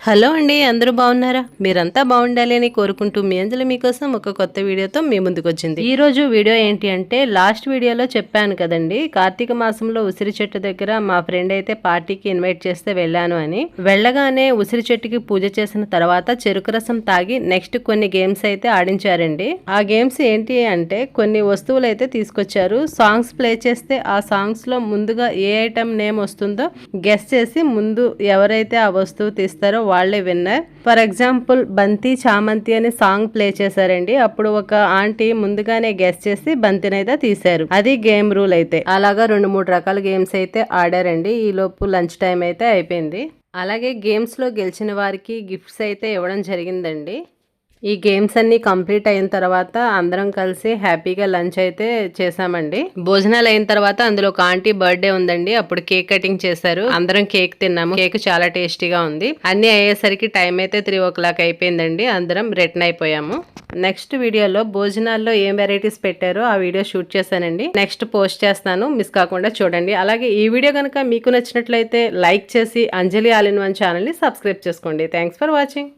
Hello అండి, అందరూ బాగున్నారా? మీరంతా బాగుండాలి అని కోరుకుంటూ మీ అంజలి మీకోసం ఒక కొత్త వీడియోతో మీ ముందుకు వచ్చింది. ఈ రోజు వీడియో ఏంటి అంటే, లాస్ట్ వీడియోలో చెప్పాను కదండి, కార్తీక మాసంలో ఉసిరి చెట్టు దగ్గర మా ఫ్రెండ్ అయితే పార్టీకి ఇన్వైట్ చేస్తే వెళ్ళాను అని. వెళ్ళగానే ఉసిరి చెట్టుకి పూజ చేసిన తర్వాత చెరుకు రసం తాగి నెక్స్ట్ కొన్ని గేమ్స్ అయితే ఆడించారండి. ఆ గేమ్స్ ఏంటి అంటే, కొన్ని వస్తువులు అయితే తీసుకొచ్చారు. సాంగ్స్ ప్లే చేస్తే ఆ సాంగ్స్ లో ముందుగా ఏ ఐటమ్ నేమ్ వస్తుందో గెస్ చేసి ముందు ఎవరైతే ఆ వస్తువు తీస్తారో వాళ్ళే విన్నర్. ఫర్ ఎగ్జాంపుల్ బంతి చామంతి అనే సాంగ్ ప్లే చేశారండి. అప్పుడు ఒక ఆంటీ ముందుగానే గెస్ చేసి బంతిని అయితే తీశారు. అది గేమ్ రూల్ అయితే. అలాగా 2-3 రకాల గేమ్స్ అయితే ఆడారండి. ఈ లోపు లంచ్ టైం అయితే అయిపోయింది. అలాగే గేమ్స్ లో గెలిచిన వారికి గిఫ్ట్స్ అయితే ఇవ్వడం జరిగిందండి. ఈ గేమ్స్ అన్ని కంప్లీట్ అయిన తర్వాత అందరం కలిసి హ్యాపీగా లంచ్ అయితే చేసామండి. భోజనాలు అయిన తర్వాత అందులో ఒక ఆంటీ బర్త్డే ఉందండి. అప్పుడు కేక్ కటింగ్ చేశారు. అందరం కేక్ తిన్నాము. కేక్ చాలా టేస్టీగా ఉంది. అన్ని అయ్యేసరికి టైం అయితే 3 అయిపోయిందండి. అందరం రిటర్న్ అయిపోయాము. నెక్స్ట్ వీడియోలో భోజనాల్లో ఏం వెరైటీస్ పెట్టారో ఆ వీడియో షూట్ చేశానండి. నెక్స్ట్ పోస్ట్ చేస్తాను, మిస్ కాకుండా చూడండి. అలాగే ఈ వీడియో కనుక మీకు నచ్చినట్లయితే లైక్ చేసి అంజలి ఆల్ ఇన్ వన్ ఛానల్ ని సబ్స్క్రైబ్ చేసుకోండి. Thanks for watching.